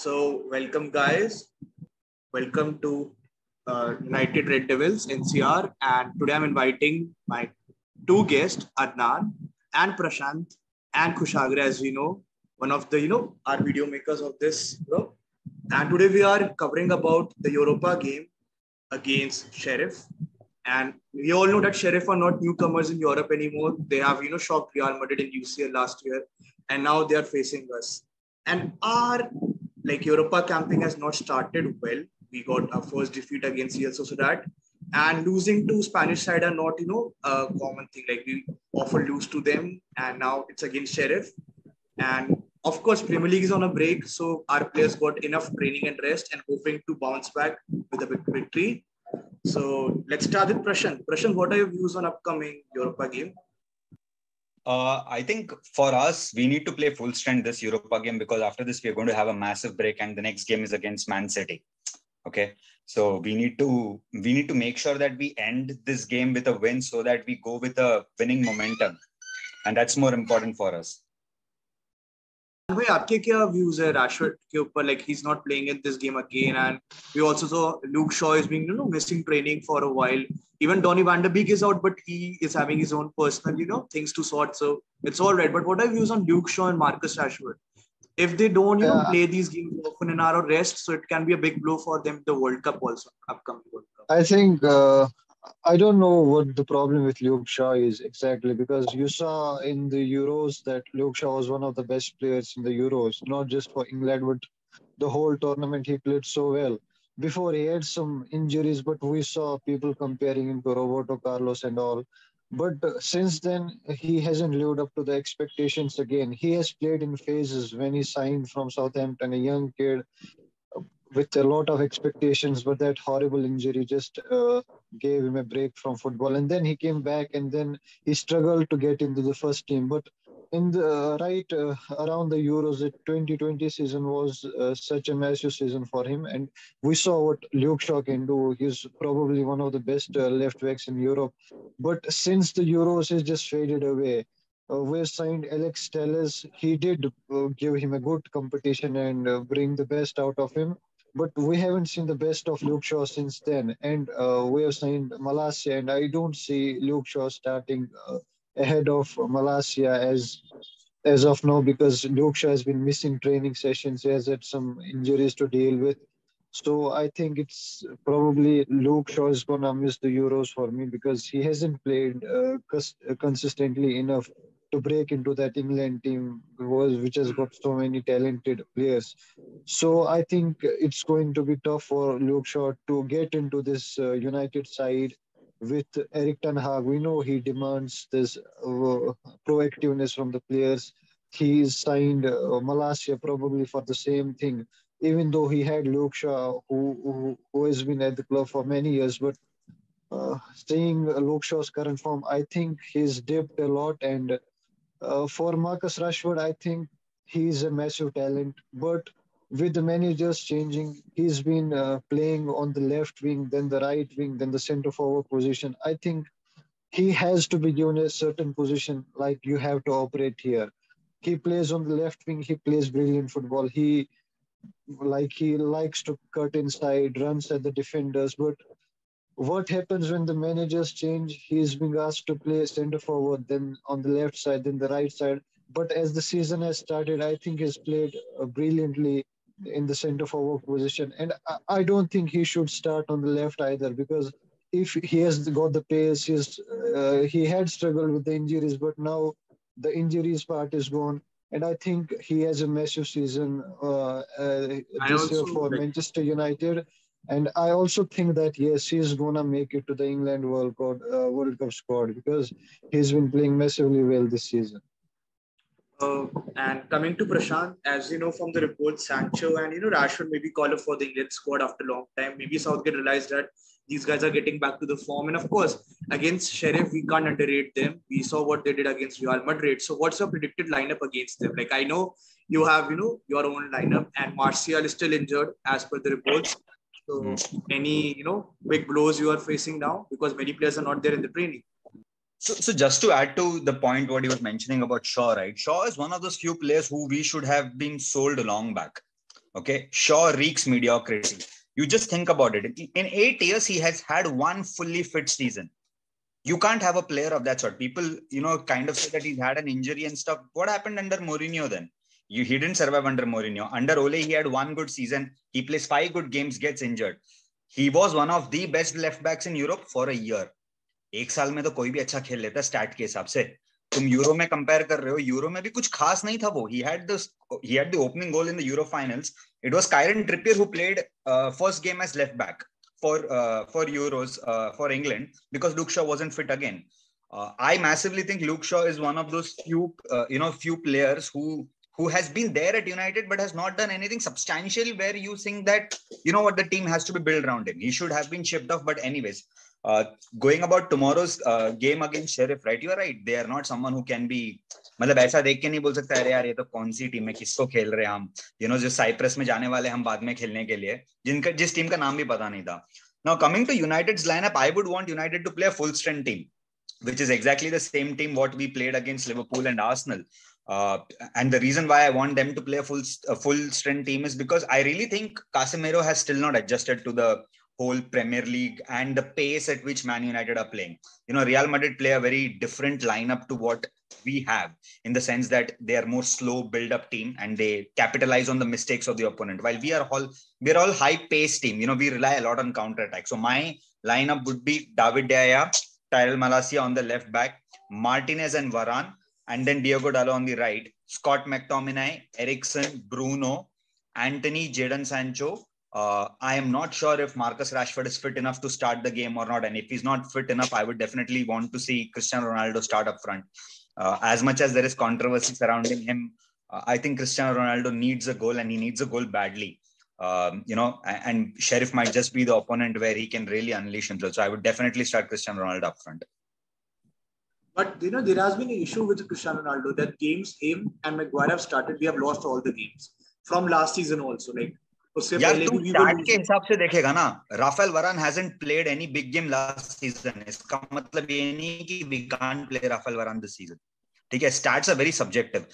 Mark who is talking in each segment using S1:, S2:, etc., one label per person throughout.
S1: Welcome guys. Welcome to United Red Devils NCR. And today I'm inviting my two guests, Adnan and Prashant and Kushagra, as we know, one of the our video makers of this. And today we are covering about the Europa game against Sheriff. And we all know that Sheriff are not newcomers in Europe anymore. They have shocked Real Madrid in UCL last year, and now they are facing us. And our Europa camping has not started well. We got our first defeat against Real Sociedad, and losing to Spanish side are not a common thing. Like we often lose to them, and now it's against Sheriff. And of course, Premier League is on a break, so our players got enough training and rest, and hoping to bounce back with a big victory. So let's start with Prashant. Prashant, what are your views on upcoming Europa game?
S2: I think for us, we need to play full strength this Europa game because after this, we're going to have a massive break and the next game is against Man City. Okay. So we need to make sure that we end this game with a win so that we go with a winning momentum. And that's more important for us.
S1: भाई आपके क्या views है Rashford के ऊपर? Like he's not playing in this game again, and we also saw Luke Shaw is being missing training for a while. Even Donny van der Beek is out, but he is having his own personal things to sort. So it's all right. But what are views on Luke Shaw and Marcus Rashford? If they don't play these games often in our rest, so it can be a big blow for them. The World Cup also upcoming World Cup.
S3: I think I don't know what the problem with Luke Shaw is exactly, because you saw in the Euros that Luke Shaw was one of the best players in the Euros, not just for England, but the whole tournament. He played so well. Before he had some injuries, but we saw people comparing him to Roberto Carlos and all. But since then, he hasn't lived up to the expectations again. He has played in phases when he signed from Southampton, a young kid with a lot of expectations, but that horrible injury just gave him a break from football. And then he came back, and then he struggled to get into the first team. But in the around the Euros, the 2020 season was such a massive season for him. And we saw what Luke Shaw can do. He's probably one of the best left backs in Europe. But since the Euros has just faded away, we've signed Alex Telles. He did give him a good competition and bring the best out of him. But we haven't seen the best of Luke Shaw since then. And we have signed Malacia, and I don't see Luke Shaw starting ahead of Malacia as of now, because Luke Shaw has been missing training sessions. He has had some injuries to deal with. So I think it's probably Luke Shaw is going to miss the Euros for me, because he hasn't played consistently enough to break into that England team which has got so many talented players. So I think it's going to be tough for Luke Shaw to get into this United side with Eric Ten Hag. We know he demands this proactiveness from the players. He's signed Malacia probably for the same thing, even though he had Luke Shaw, who has been at the club for many years. But seeing Luke Shaw's current form, I think he's dipped a lot. And for Marcus Rashford, I think he's a massive talent. But with the managers changing, he's been playing on the left wing, then the right wing, then the centre forward position. I think he has to be given a certain position, like you have to operate here. He plays on the left wing. He plays brilliant football. He likes to cut inside, runs at the defenders. But what happens when the managers change? He's being asked to play centre forward, then on the left side, then the right side. But as the season has started, I think he's played brilliantly in the centre forward position. And I don't think he should start on the left either, because if he has got the pace, he had struggled with the injuries, but now the injuries part is gone. And I think he has a massive season this year for Manchester United. And I also think that, yes, he's going to make it to the England World Cup squad, because he's been playing massively well this season.
S1: And coming to Prashant, as you know from the report, Sancho and Rashford may be called up for the England squad after a long time. Maybe Southgate realized that these guys are getting back to the form. And of course, against Sheriff, we can't underrate them. We saw what they did against Real Madrid. So what's your predicted lineup against them? Like I know you have your own lineup, and Martial is still injured as per the reports. So any big blows you are facing now, because many players are not there in the training.
S2: So just to add to the point what he was mentioning about Shaw, right? Shaw is one of those few players who we should have been sold long back. Okay, Shaw reeks mediocrity. You just think about it. In 8 years, he has had one fully fit season. You can't have a player of that sort. People, kind of say that he's had an injury and stuff. What happened under Mourinho then? He didn't survive under Mourinho. Under Ole, he had one good season. He plays 5 good games, gets injured. He was one of the best left backs in Europe for a year. एक साल में तो कोई भी अच्छा खेल लेता stat के हिसाब से. तुम यूरो में कंपेयर कर रहे हो. यूरो में भी कुछ खास नहीं था वो. He had the opening goal in the Euro finals. It was Kieran Trippier who played first game as left back for Euros for England because Luke Shaw wasn't fit again. I massively think Luke Shaw is one of those few players who has been there at United but has not done anything substantial where you think that the team has to be built around him. He should have been shipped off. But anyways, going about tomorrow's game against Sheriff, right? You are right. They are not someone who can be. मतलब ऐसा देख के नहीं बोल सकता अरे यार ये तो कौन सी टीम है किसको खेल रहे हैं हम जो साइप्रस में जाने वाले हम बाद में खेलने के लिए जिस टीम का नाम भी पता नहीं था. Now coming to United's lineup, I would want United to play a full strength team, which is exactly the same team what we played against Liverpool and Arsenal. And the reason why I want them to play a full strength team is because I really think Casemiro has still not adjusted to the whole Premier League and the pace at which Man United are playing. Real Madrid play a very different lineup to what we have, in the sense that they are more slow build-up team and they capitalize on the mistakes of the opponent. While we're all high-paced team. We rely a lot on counter-attack. So my lineup would be David De Gea, Tyrell Malacia on the left back, Martinez and Varane, and then Diogo Dalot on the right, Scott McTominay, Eriksen, Bruno, Antony, Jadon Sancho. I am not sure if Marcus Rashford is fit enough to start the game or not. And if he's not fit enough, I would definitely want to see Cristiano Ronaldo start up front. As much as there is controversy surrounding him, I think Cristiano Ronaldo needs a goal and he needs a goal badly. And Sheriff might just be the opponent where he can really unleash himself. So I would definitely start Cristiano Ronaldo up front.
S1: But there has been an issue with Cristiano Ronaldo that games him and Maguire have started. We have lost all the games from last season also.
S2: यार तू start के हिसाब से देखेगा ना, Rafale वरान hasn't played any big game last season. इसका मतलब ये नहीं कि we can't play Rafael Varane this season. ठीक है, stats are very subjective.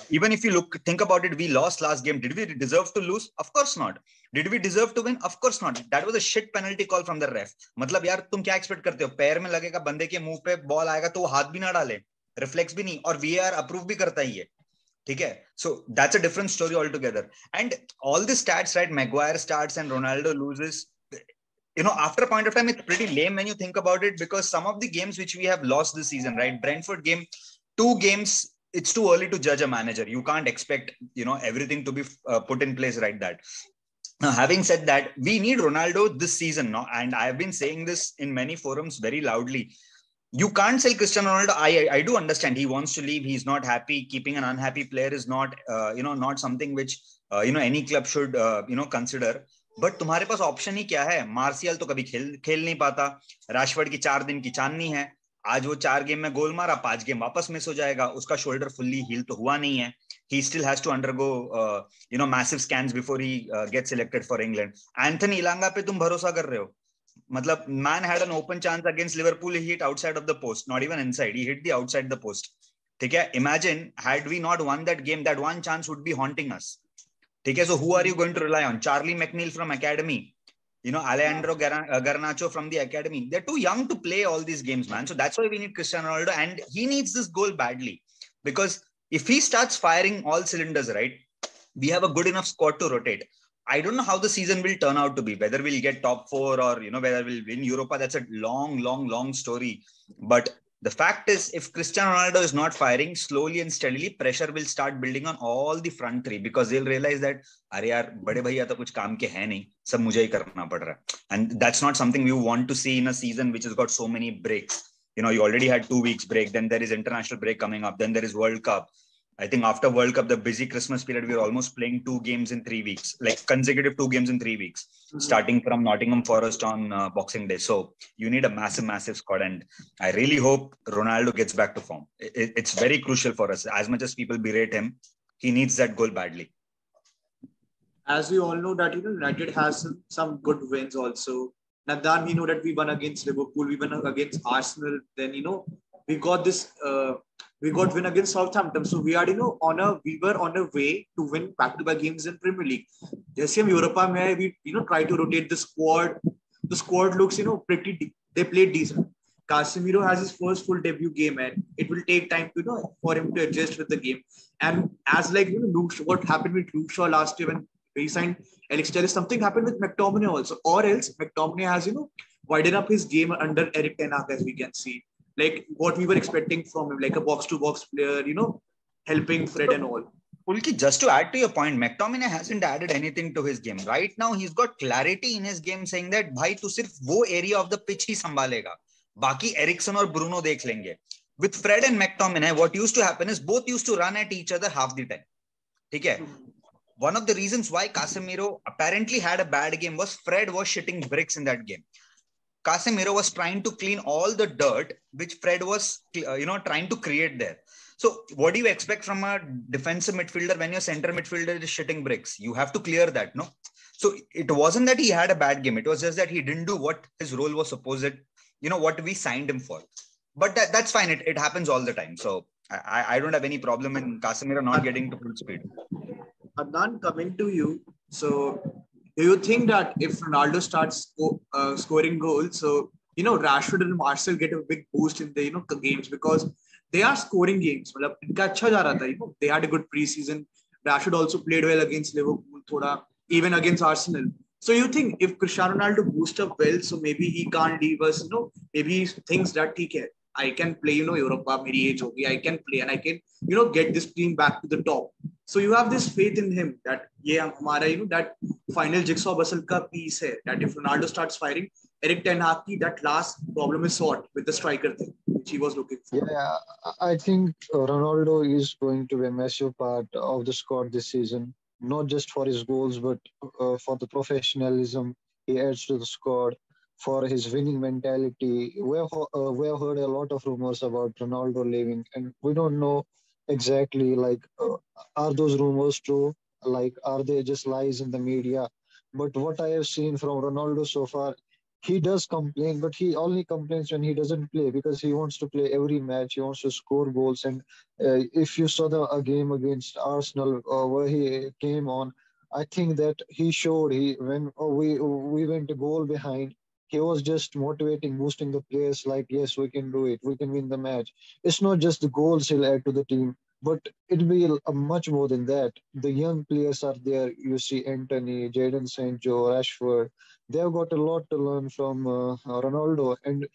S2: Even if you think about it, we lost last game. Did we deserve to lose? Of course not. Did we deserve to win? Of course not. That was a shit penalty call from the ref. मतलब यार तुम क्या expect करते हो? पैर में लगेगा, बंदे के मुंह पे बॉल आएगा तो वो हाथ भी ना डाले, रिफ्लेक्स भी नहीं, और VAR अप्रूव भी करता ही है. ठीक है, so that's a different story altogether. And all the stats, right? Maguire starts and Ronaldo loses. After a point of time, it's pretty lame when you think about it, because some of the games which we have lost this season, right? Brentford game, 2 games, it's too early to judge a manager. You can't expect, everything to be put in place like that. Now, having said that, we need Ronaldo this season, no? And I've been saying this in many forums very loudly. You can't sell Cristiano Ronaldo. I do understand he wants to leave. He's not happy. Keeping an unhappy player is not, not something which, any club should, consider. But तुम्हारे पास option ही क्या है? Martial तो कभी खेल नहीं पाता. Rashford की 4 दिन की चांदनी है. आज वो 4 गेम में गोल मारा, 5 गेम वापस मिस हो जाएगा. उसका शोल्डर फुल्ली हील तो हुआ नहीं है. He still has to undergo, massive scans before he gets selected for England. Anthony Ilanga पे तुम भरोसा कर रहे हो? मतलब man had an open chance against Liverpool. He hit outside of the post, not even inside. He hit the outside the post. ठीक है? Imagine had we not won that game, that one chance would be haunting us. ठीक है? So who are you going to rely on? Charlie McNeil from academy. Alejandro Garnacho from the academy. They're too young to play all these games, man. So that's why we need Cristiano Ronaldo, and he needs this goal badly, because if he starts firing all cylinders, right, we have a good enough squad to rotate. I don't know how the season will turn out to be, whether we'll get top 4 or, whether we'll win Europa. That's a long story. But the fact is, if Cristiano Ronaldo is not firing, slowly and steadily, pressure will start building on all the front 3, because they'll realize that, अरे यार बड़े भैया तो कुछ काम के हैं नहीं, सब मुझे ही करना पड़ रहा है. And that's not something we want to see in a season which has got so many breaks. You already had 2 weeks break, then there is international break coming up, then there is World Cup. I think after World Cup, the busy Christmas period, we were almost playing 2 games in 3 weeks, like consecutive 2 games in 3 weeks, starting from Nottingham Forest on Boxing Day. So you need a massive squad. And I really hope Ronaldo gets back to form. It's very crucial for us. As much as people berate him, he needs that goal badly.
S1: As we all know that, United has some good wins also. Nadan, we know that we won against Liverpool, we won against Arsenal. Then, we got this We got win against Southampton. So we are, we were on a way to win back-to-back games in Premier League. जैसे हम Europa में है, we try to rotate the squad. The squad looks pretty. They played decent. Casemiro has his first full debut game, and it will take time to for him to adjust with the game. And as like Luke, what happened with Luke Shaw last year when he signed Alex Telles, something happened with McTominay also, or else McTominay has widened up his game under Eric Ten Hag, as we can see, like what we were expecting from him, like a box-to-box player, helping Fred and all.
S2: Pulki, just to add to your point, McTominay hasn't added anything to his game. Right now, he's got clarity in his game saying that, bhai, tu sirf wo area of the pitch hi sambhalega. Baki Eriksen or Bruno dekh lenge. With Fred and McTominay, what used to happen is both used to run at each other half the time. Okay? One of the reasons why Casemiro apparently had a bad game was Fred was shitting bricks in that game. Casemiro was trying to clean all the dirt which Fred was, trying to create there. So what do you expect from a defensive midfielder when your center midfielder is shitting bricks? You have to clear that, no? So it wasn't that he had a bad game. It was just that he didn't do what his role was supposed to, what we signed him for. But that's fine. It happens all the time. So I don't have any problem in Casemiro not getting to full speed.
S1: Adnan, coming to you. So do you think that if Ronaldo starts scoring goals, so, Rashford and Marcel get a big boost in the, games because they are scoring games. They had a good preseason. Rashford also played well against Liverpool, even against Arsenal. So you think if Cristiano Ronaldo boosts up well, so maybe he can't leave us, maybe he thinks that I can play, Europa, meri age hogi, I can play and I can, get this team back to the top. So you have this faith in him that, that final jigsaw puzzle ka piece hai, that if Ronaldo starts firing, Eric Ten Hag, that last problem is solved with the striker thing, which he was looking for.
S3: Yeah, I think Ronaldo is going to be a massive part of the squad this season, not just for his goals, but for the professionalism he adds to the squad, for his winning mentality. We have heard a lot of rumors about Ronaldo leaving, and we don't know exactly like are those rumors true? Like, are they just lies in the media? But what I have seen from Ronaldo so far, he does complain, but he only complains when he doesn't play because he wants to play every match. He wants to score goals. And if you saw a game against Arsenal where he came on, I think that he showed he when we went a goal behind. He was just motivating, boosting the players like, yes, we can do it. We can win the match. It's not just the goals he'll add to the team, but it'll be much more than that. The young players are there. You see Antony, Jadon Sancho, Rashford. They've got a lot to learn from Ronaldo, and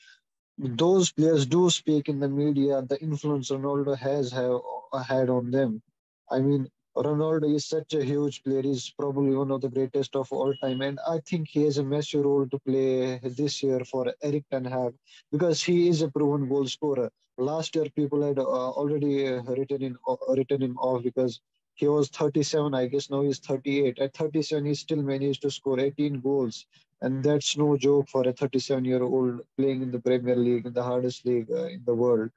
S3: those players do speak in the media. The influence Ronaldo has had on them. I mean, Ronaldo is such a huge player. He's probably one of the greatest of all time, and I think he has a massive role to play this year for Eric Ten Hag because he is a proven goal scorer. Last year, people had already written him off because he was 37. I guess now he's 38. At 37, he still managed to score 18 goals, and that's no joke for a 37-year-old playing in the Premier League, in the hardest league in the world.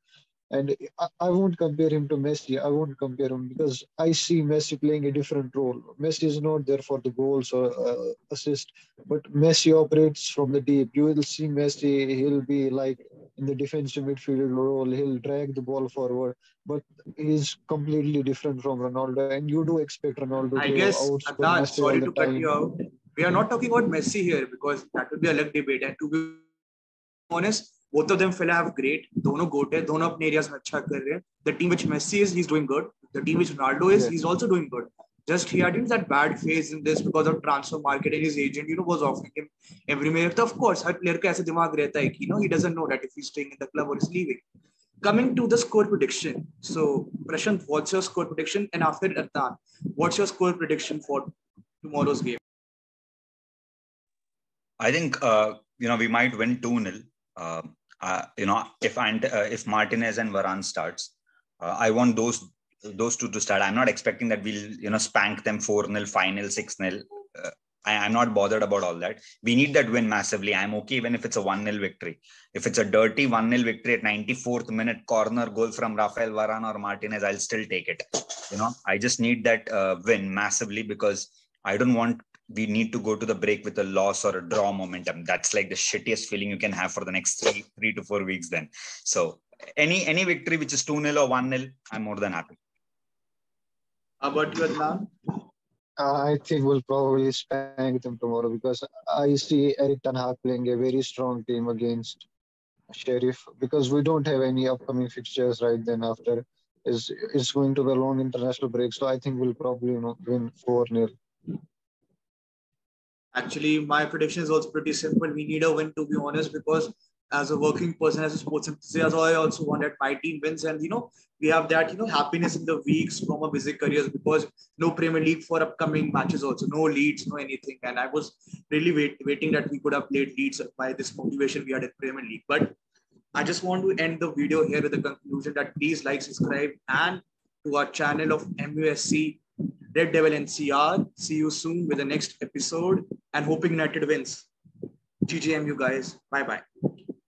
S3: And I won't compare him to Messi. I won't compare him because I see Messi playing a different role. Messi is not there for the goals or assist, but Messi operates from the deep. You will see Messi, he'll be like in the defensive midfield role, he'll drag the ball forward, but he's completely different from Ronaldo. And you do expect Ronaldo
S1: I
S3: to
S1: guess,
S3: outscore
S1: Adnan,
S3: Messi all
S1: sorry
S3: the
S1: to cut you
S3: time.
S1: out. We are not talking about Messi here because that would be a luck debate. And to be honest, both of them fella have great. दोनों गोट है, दोनों अपने areas में अच्छा कर रहे हैं. The team which Messi is, he's doing good. The team which Ronaldo is,
S3: Yeah.
S1: he's also doing good. Just he had that bad phase in this because of transfer market and his agent, was offering him every minute. Of course, her player का ऐसा दिमाग रहता है कि he doesn't know that if he's staying in the club or he's leaving. Coming to the score prediction. So, Prashant, what's your score prediction? And after Adnan, what's your score prediction for tomorrow's game?
S2: I think we might win 2-0. If Martinez and Varane starts, I want those two to start. I'm not expecting that we'll spank them 4-0, 5-0, 6-0. I'm not bothered about all that. We need that win massively. I'm okay even if it's a 1-0 victory. If it's a dirty 1-0 victory at 94th minute, corner goal from Rafael Varane or Martinez, I'll still take it. I just need that win massively because I don't want we need to go to the break with a loss or a draw momentum. That's like the shittiest feeling you can have for the next 3 to 4 weeks then. So Any victory which is 2-0 or 1-0, I'm more than happy.
S1: How about you, Adnan?
S3: I think we'll probably spank them tomorrow because I see Eric Ten Hag playing a very strong team against Sheriff because we don't have any upcoming fixtures right then after. Is going to be a long international break, so I think we'll probably win 4-0.
S1: Actually, my prediction is also pretty simple. We need a win, to be honest, because as a working person, as a sports enthusiast, I also want that my team wins. And, we have that, happiness in the weeks from our busy careers because no Premier League for upcoming matches also, no Leeds, no anything. And I was really waiting that we could have played Leeds by this motivation we had in Premier League. But I just want to end the video here with the conclusion that please like, subscribe, and to our channel of MUSC Red Devil NCR. See you soon with the next episode and hoping United wins. GGMU guys. Bye bye.